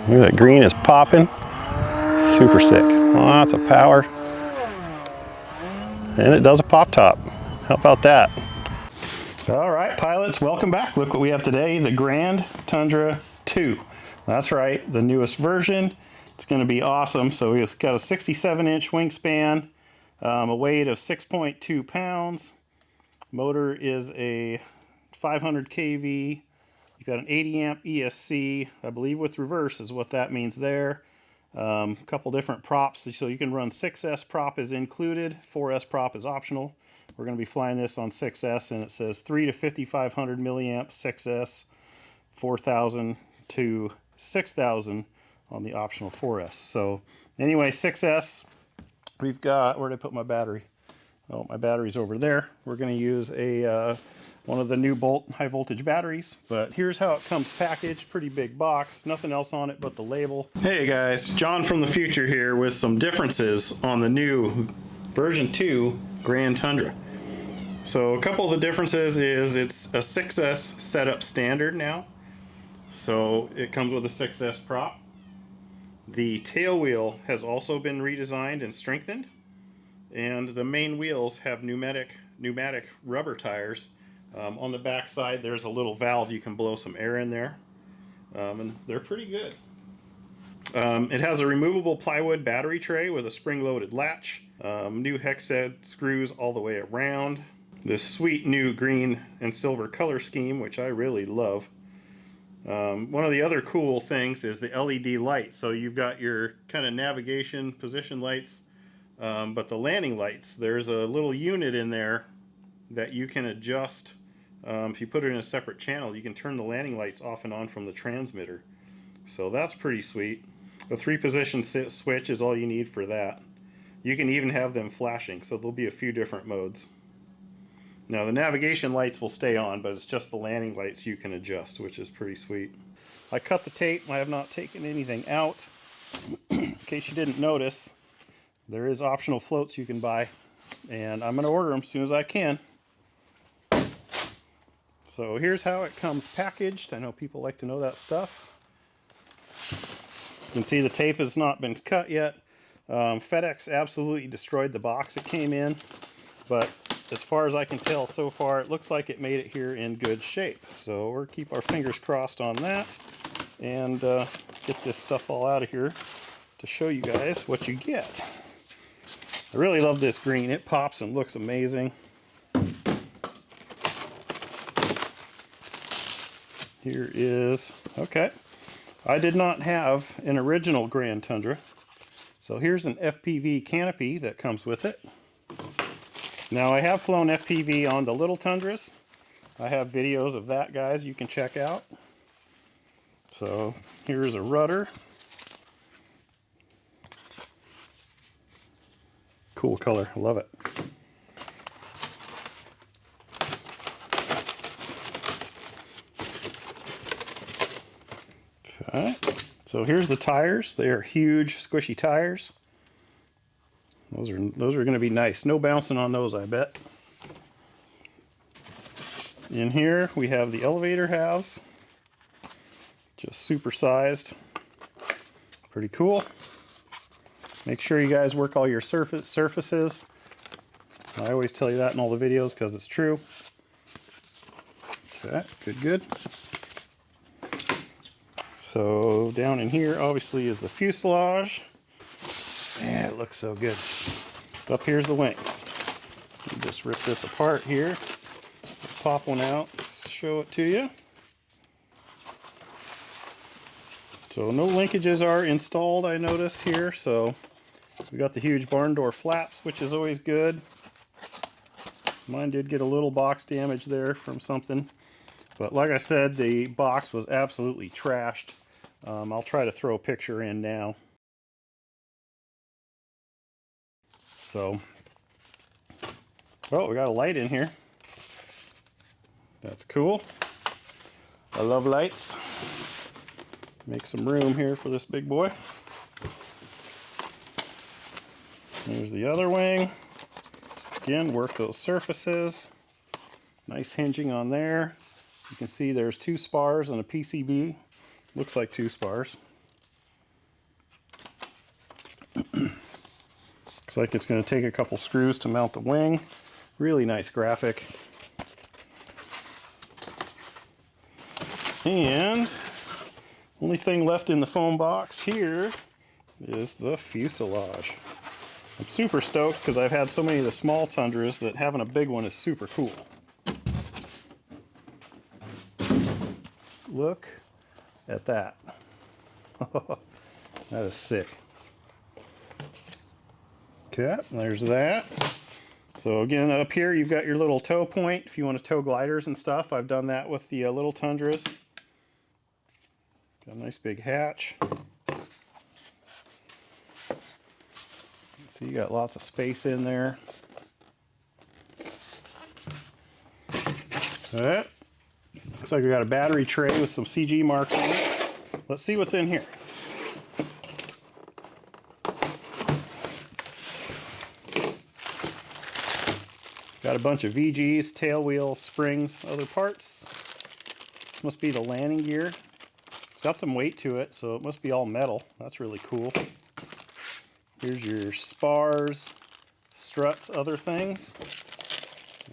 Look at that green is popping. Super sick. Lots of power. And it does a pop top. How about that? All right, pilots, welcome back. Look what we have today, the Grand Tundra 2. That's right, the newest version. It's going to be awesome. So we've got a 67-inch wingspan, a weight of 6.2 pounds. Motor is a 500 kV. You've got an 80 amp ESC, I believe with reverse is what that means there. A couple different props, so you can run 6S prop is included, 4S prop is optional. We're going to be flying this on 6S, and it says 3 to 5500 milliamp 6S, 4000 to 6000 on the optional 4S. So anyway, 6S, we've got, where did I put my battery? Oh, my battery's over there. We're going to use a one of the new Bolt high voltage batteries, but here's how it comes packaged. Pretty big box, nothing else on it but the label. Hey guys, John from the future here with some differences on the new version 2 Grand Tundra. So a couple of the differences is it's a 6S setup standard now. So it comes with a 6S prop. The tail wheel has also been redesigned and strengthened. And the main wheels have pneumatic rubber tires. On the back side there's a little valve you can blow some air in there, and they're pretty good. It has a removable plywood battery tray with a spring-loaded latch, new hex head screws all the way around, this sweet new green and silver color scheme, which I really love. One of the other cool things is the LED light. So you've got your kind of navigation position lights, but the landing lights, there's a little unit in there that you can adjust. If you put it in a separate channel, you can turn the landing lights off and on from the transmitter. So that's pretty sweet. A 3-position switch is all you need for that. You can even have them flashing, so there'll be a few different modes. Now the navigation lights will stay on, but it's just the landing lights you can adjust, which is pretty sweet. I cut the tape. I have not taken anything out. In case you didn't notice, there is optional floats you can buy, and I'm going to order them as soon as I can. So here's how it comes packaged. I know people like to know that stuff. You can see the tape has not been cut yet. FedEx absolutely destroyed the box it came in, but as far as I can tell so far, it looks like it made it here in good shape. So we'll keep our fingers crossed on that and get this stuff all out of here to show you guys what you get. I really love this green. It pops and looks amazing. Here is, okay, I did not have an original Grand Tundra, so here's an FPV canopy that comes with it. Now I have flown FPV on the little Tundras. I have videos of that, guys, you can check out. So here's a rudder. Cool color, I love it. Okay, so here's the tires. They are huge, squishy tires. Those are going to be nice. No bouncing on those, I bet. In here we have the elevator halves, just super sized. Pretty cool. Make sure you guys work all your surfaces. I always tell you that in all the videos because it's true. Okay, good. So down in here obviously is the fuselage. Yeah, it looks so good. Up here's the wings. You just rip this apart here. Pop one out, show it to you. So no linkages are installed, I notice here. So we got the huge barn door flaps, which is always good. Mine did get a little box damage there from something. But like I said, the box was absolutely trashed. I'll try to throw a picture in now. So, oh, we got a light in here. That's cool. I love lights. Make some room here for this big boy. There's the other wing. Again, work those surfaces. Nice hinging on there. You can see there's 2 spars and a PCB. Looks like 2 spars. Looks like it's going to take a couple screws to mount the wing. Really nice graphic. And only thing left in the foam box here is the fuselage. I'm super stoked because I've had so many of the small Tundras that having a big one is super cool. Look at that. That is sick. Okay, there's that. So again, up here you've got your little tow point if you want to tow gliders and stuff. I've done that with the little Tundras. Got a nice big hatch. See, you got lots of space in there. Alright. Looks like we got a battery tray with some CG marks on it. Let's see what's in here. Got a bunch of VGs, tail wheel, springs, other parts. This must be the landing gear. It's got some weight to it, so it must be all metal. That's really cool. Here's your spars, struts, other things,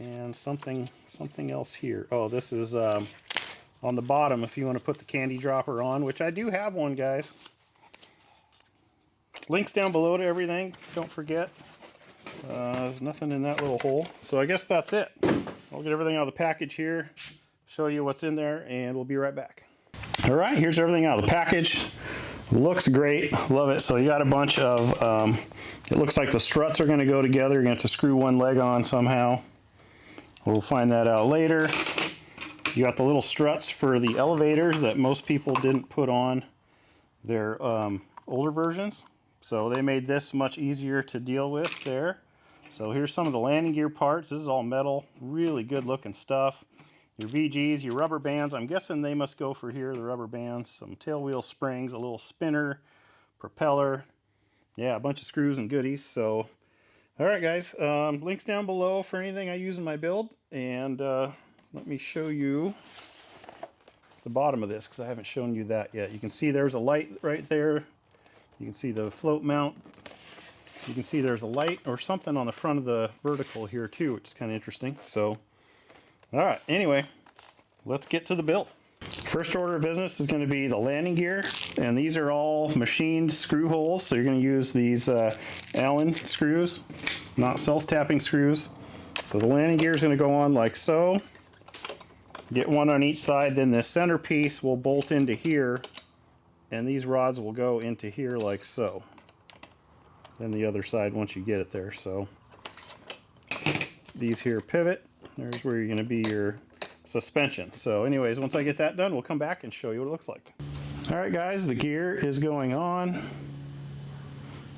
and something else here. Oh, this is on the bottom if you want to put the candy dropper on, which I do have one, guys. Links down below to everything. Don't forget. There's nothing in that little hole. So I guess that's it. I'll get everything out of the package here, show you what's in there, and we'll be right back. All right, here's everything out of the package. Looks great, love it. So you got a bunch of, it looks like the struts are going to go together. You're going to have to screw one leg on somehow. We'll find that out later. You got the little struts for the elevators that most people didn't put on their older versions. So they made this much easier to deal with there. So here's some of the landing gear parts. This is all metal, really good looking stuff. Your VGs, your rubber bands, I'm guessing they must go for here, the rubber bands. Some tail wheel springs, a little spinner, propeller. Yeah, a bunch of screws and goodies. So, all right, guys, links down below for anything I use in my build. And let me show you the bottom of this because I haven't shown you that yet. You can see there's a light right there. You can see the float mount. You can see there's a light or something on the front of the vertical here too, which is kind of interesting. So, all right, anyway, let's get to the build. First order of business is going to be the landing gear, and these are all machined screw holes. So you're going to use these Allen screws, not self-tapping screws. So the landing gear is going to go on like so. Get one on each side, then this center piece will bolt into here, and these rods will go into here like so. Then the other side once you get it there. So these here pivot. There's where you're going to be your suspension. So anyways, once I get that done, we'll come back and show you what it looks like. All right, guys, the gear is going on.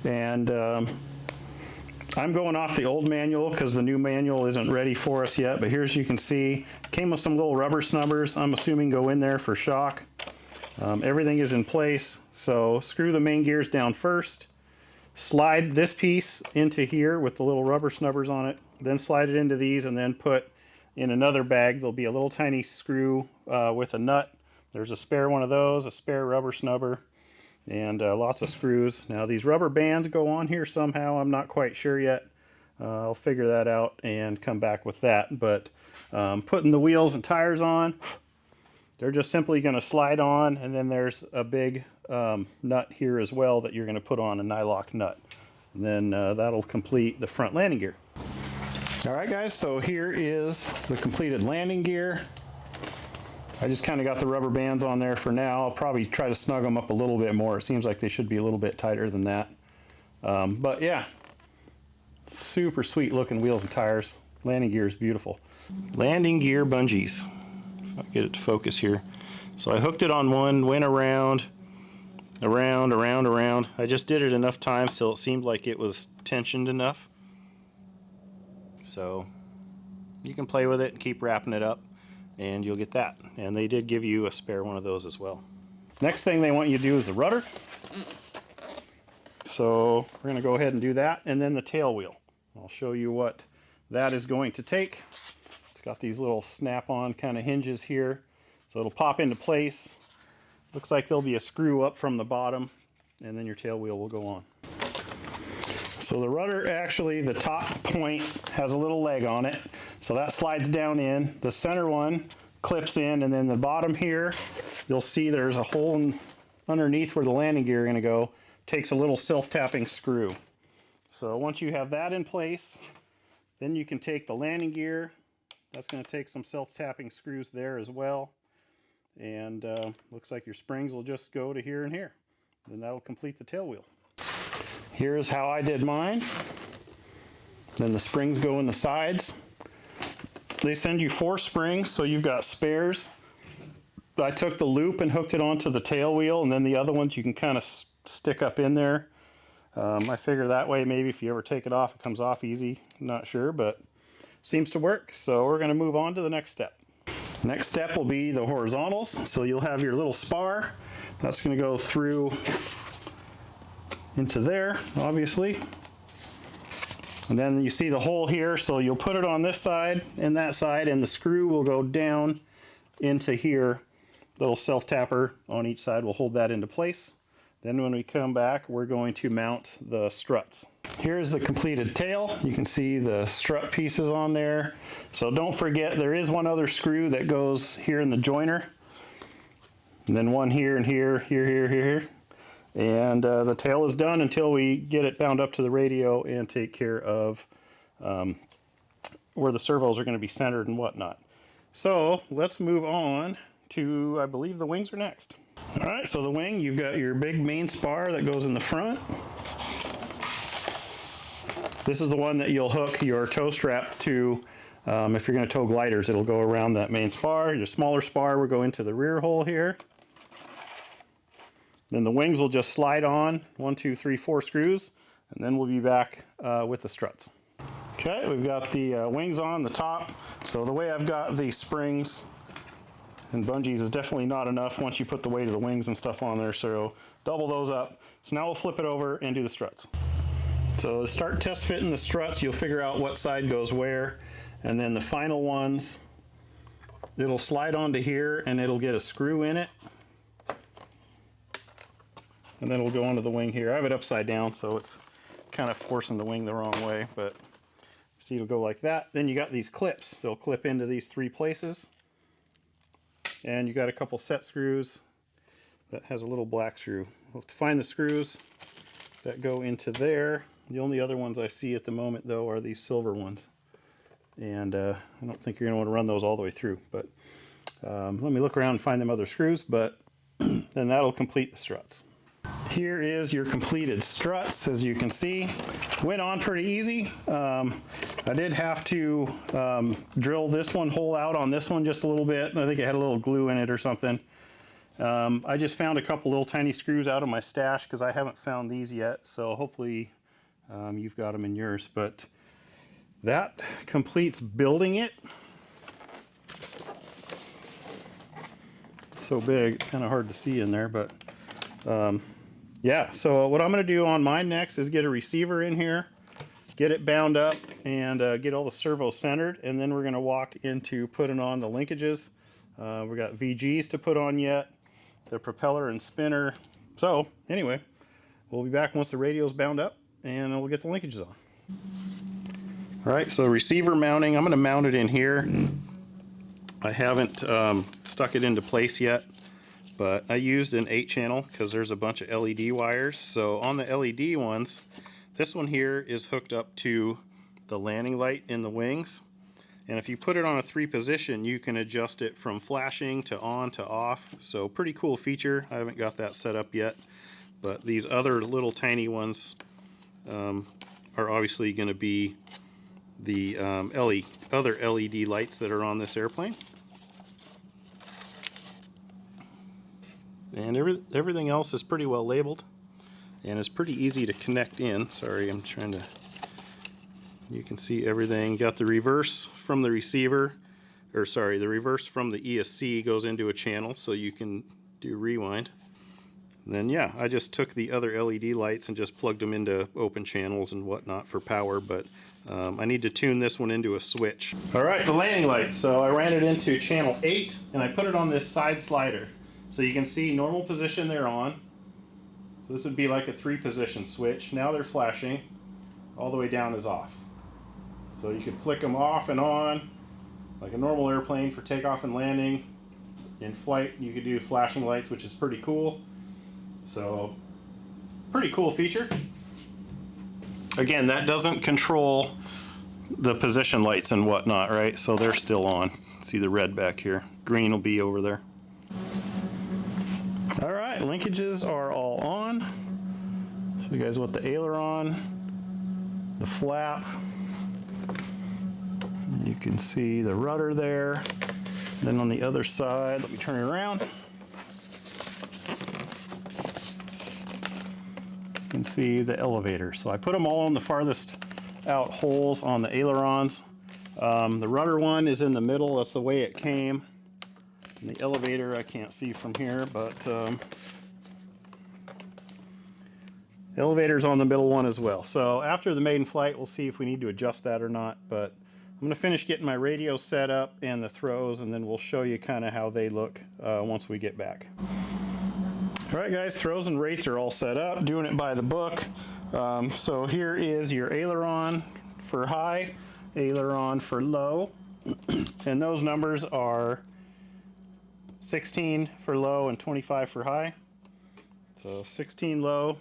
And I'm going off the old manual because the new manual isn't ready for us yet. But here's, you can see, came with some little rubber snubbers. I'm assuming go in there for shock. Everything is in place. So screw the main gears down first. Slide this piece into here with the little rubber snubbers on it. Then slide it into these and then put in another bag. There'll be a little tiny screw with a nut. There's a spare one of those, a spare rubber snubber, and lots of screws. Now these rubber bands go on here somehow. I'm not quite sure yet. I'll figure that out and come back with that. But putting the wheels and tires on, they're just simply going to slide on, and then there's a big nut here as well that you're going to put on, a nylock nut. And then that'll complete the front landing gear. All right, guys, so here is the completed landing gear. I just kind of got the rubber bands on there for now. I'll probably try to snug them up a little bit more. It seems like they should be a little bit tighter than that. But yeah, super sweet looking wheels and tires. Landing gear is beautiful. Landing gear bungees. If I get it to focus here. So I hooked it on one, went around. I just did it enough times till it seemed like it was tensioned enough. So you can play with it and keep wrapping it up and you'll get that. And they did give you a spare one of those as well. Next thing they want you to do is the rudder. So we're going to go ahead and do that, and then the tail wheel. I'll show you what that is going to take. It's got these little snap-on kind of hinges here, so it'll pop into place. Looks like there'll be a screw up from the bottom, and then your tail wheel will go on. So the rudder, actually the top point has a little leg on it, so that slides down in. The center one clips in, and then the bottom here, you'll see there's a hole underneath where the landing gear are going to go. Takes a little self-tapping screw. So once you have that in place, then you can take the landing gear. That's going to take some self-tapping screws there as well. And looks like your springs will just go to here and here. Then that'll complete the tail wheel. Here's how I did mine. Then the springs go in the sides. They send you 4 springs, so you've got spares. I took the loop and hooked it onto the tail wheel, and then the other ones you can kind of stick up in there. I figure that way maybe if you ever take it off, it comes off easy. Not sure, but seems to work. So we're going to move on to the next step. Next step will be the horizontals. So you'll have your little spar. That's going to go through into there, obviously. And then you see the hole here, so you'll put it on this side and that side, and the screw will go down into here. Little self-tapper on each side will hold that into place. Then when we come back, we're going to mount the struts. Here's the completed tail. You can see the strut pieces on there. So don't forget, there is one other screw that goes here in the joiner. And then one here and here, here. And the tail is done until we get it bound up to the radio and take care of where the servos are going to be centered and whatnot. So let's move on to, I believe the wings are next. All right, so the wing, you've got your big main spar that goes in the front. This is the one that you'll hook your tow strap to. If you're going to tow gliders, it'll go around that main spar. Your smaller spar will go into the rear hole here. Then the wings will just slide on 1, 2, 3, 4 screws, and then we'll be back with the struts. Okay, we've got the wings on the top. So the way I've got the springs and bungees is definitely not enough once you put the weight of the wings and stuff on there, so double those up. So now we'll flip it over and do the struts. So to start test fitting the struts, you'll figure out what side goes where, and then the final ones, it'll slide onto here and it'll get a screw in it. And then we'll go onto the wing here. I have it upside down, so it's kind of forcing the wing the wrong way, but see, it'll go like that. Then you got these clips. They'll clip into these 3 places. And you got a couple set screws that has a little black screw. We'll have to find the screws that go into there. The only other ones I see at the moment, though, are these silver ones. And I don't think you're going to want to run those all the way through. But let me look around and find them other screws, but then that'll complete the struts. Here is your completed struts. As you can see, went on pretty easy. I did have to drill this one hole out on this one just a little bit. I think it had a little glue in it or something. I just found a couple little tiny screws out of my stash because I haven't found these yet, so hopefully you've got them in yours. But that completes building it. So big, it's kind of hard to see in there, but yeah, so what I'm going to do on mine next is get a receiver in here, get it bound up, and get all the servos centered, and then we're going to walk into putting on the linkages. We've got VGs to put on yet, the propeller and spinner. So anyway, we'll be back once the radio's bound up, and we'll get the linkages on. All right, so receiver mounting, I'm going to mount it in here. I haven't stuck it into place yet. But I used an 8-channel because there's a bunch of LED wires. So on the LED ones, this one here is hooked up to the landing light in the wings. And if you put it on a 3 position, you can adjust it from flashing to on to off. So pretty cool feature. I haven't got that set up yet. But these other little tiny ones are obviously going to be the other LED lights that are on this airplane. And everything else is pretty well labeled and is pretty easy to connect in. Sorry, I'm trying to, you can see everything. Got the reverse from the receiver, or sorry, the reverse from the ESC goes into a channel so you can do rewind. And then yeah, I just took the other LED lights and just plugged them into open channels and whatnot for power, but I need to tune this one into a switch. All right, the landing lights. So I ran it into channel 8 and I put it on this side slider. So you can see normal position they're on. So this would be like a 3-position switch. Now they're flashing. all the way down is off. So you could flick them off and on like a normal airplane for takeoff and landing. In flight you could do flashing lights, which is pretty cool. So pretty cool feature. Again, that doesn't control the position lights and whatnot, right? So they're still on. See the red back here. Green will be over there. All right, linkages are all on. Show you guys what the aileron, the flap. You can see the rudder there. Then on the other side, let me turn it around. You can see the elevator. So I put them all on the farthest out holes on the ailerons. The rudder one is in the middle. That's the way it came. And the elevator I can't see from here, but elevator's on the middle one as well. So after the maiden flight, we'll see if we need to adjust that or not. But I'm going to finish getting my radio set up and the throws, and then we'll show you kind of how they look once we get back. All right, guys, throws and rates are all set up. Doing it by the book. So here is your aileron for high, aileron for low, and those numbers are 16 for low and 25 for high. So 16 low,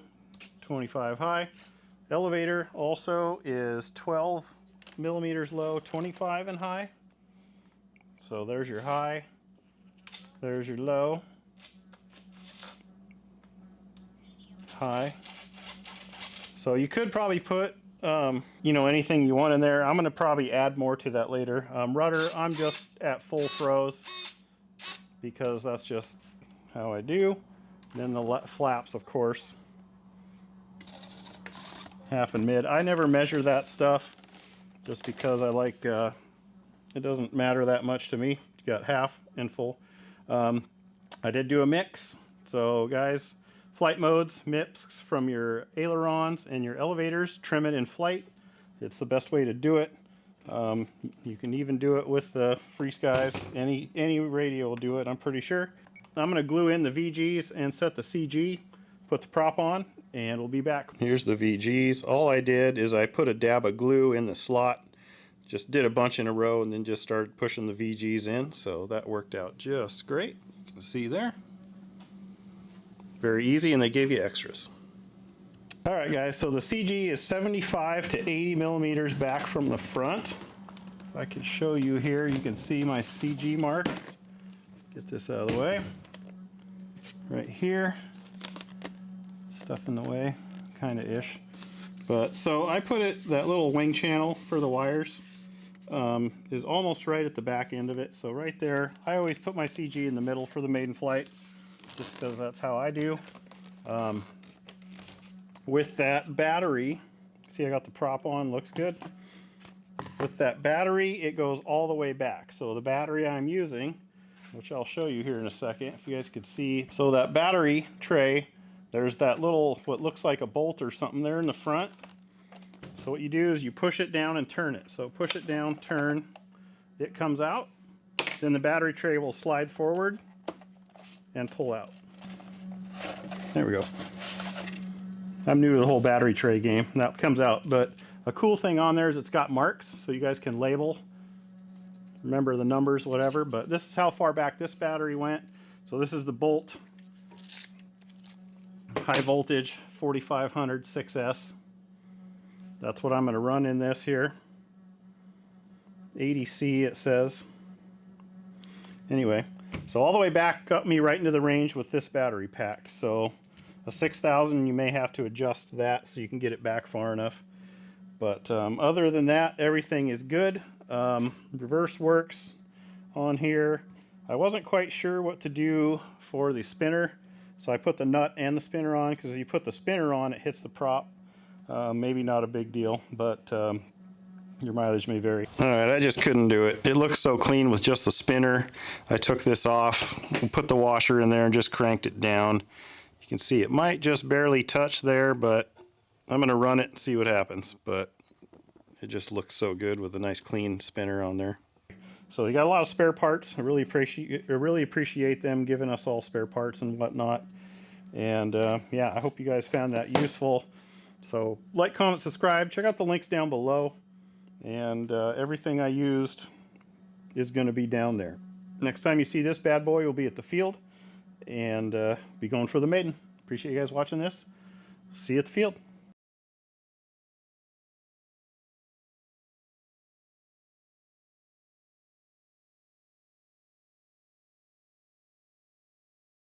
25 high. Elevator also is 12 millimeters low, 25 and high. So there's your high, there's your low, high. So you could probably put you know, anything you want in there. I'm going to probably add more to that later. Rudder, I'm just at full throws because that's just how I do. Then the flaps, of course, half and mid. I never measure that stuff just because I like, it doesn't matter that much to me. You got half and full. I did do a mix. So guys, flight modes, mix from your ailerons and your elevators, trim it in flight. It's the best way to do it. You can even do it with the Free Skies. Any radio will do it, I'm pretty sure. I'm going to glue in the VGs and set the CG, put the prop on, and we'll be back. Here's the VGs. All I did is I put a dab of glue in the slot, just did a bunch in a row, and then just started pushing the VGs in. So that worked out just great. You can see there. Very easy, and they gave you extras. All right, guys, so the CG is 75 to 80 millimeters back from the front. If I could show you here, you can see my CG mark. Get this out of the way. Right here. Stuff in the way, kind of ish. But so I put it, that little wing channel for the wires is almost right at the back end of it. So right there, I always put my CG in the middle for the maiden flight, just because that's how I do. With that battery, see I got the prop on, looks good. With that battery, it goes all the way back. So the battery I'm using, which I'll show you here in a second, if you guys could see. So that battery tray, there's that little, what looks like a bolt or something there in the front. So what you do is you push it down and turn it. So push it down, turn, it comes out. Then the battery tray will slide forward and pull out. There we go. I'm new to the whole battery tray game. That comes out, but a cool thing on there is it's got marks, so you guys can label, remember the numbers, whatever. But this is how far back this battery went. So this is the Bolt high voltage 4500 6S. That's what I'm going to run in this here. 80C it says. Anyway, so all the way back got me right into the range with this battery pack. So a 6000, you may have to adjust that so you can get it back far enough. But other than that, everything is good. Reverse works on here. I wasn't quite sure what to do for the spinner, so I put the nut and the spinner on, because if you put the spinner on, it hits the prop. Maybe not a big deal, but your mileage may vary. All right, I just couldn't do it. It looks so clean with just the spinner. I took this off, put the washer in there, and just cranked it down. You can see it might just barely touch there, but I'm going to run it and see what happens. But it just looks so good with a nice clean spinner on there. So you got a lot of spare parts. I really appreciate them giving us all spare parts and whatnot. And yeah, I hope you guys found that useful. So like, comment, subscribe. Check out the links down below. And everything I used is going to be down there. Next time you see this bad boy, we'll be at the field and be going for the maiden. Appreciate you guys watching this. See you at the field.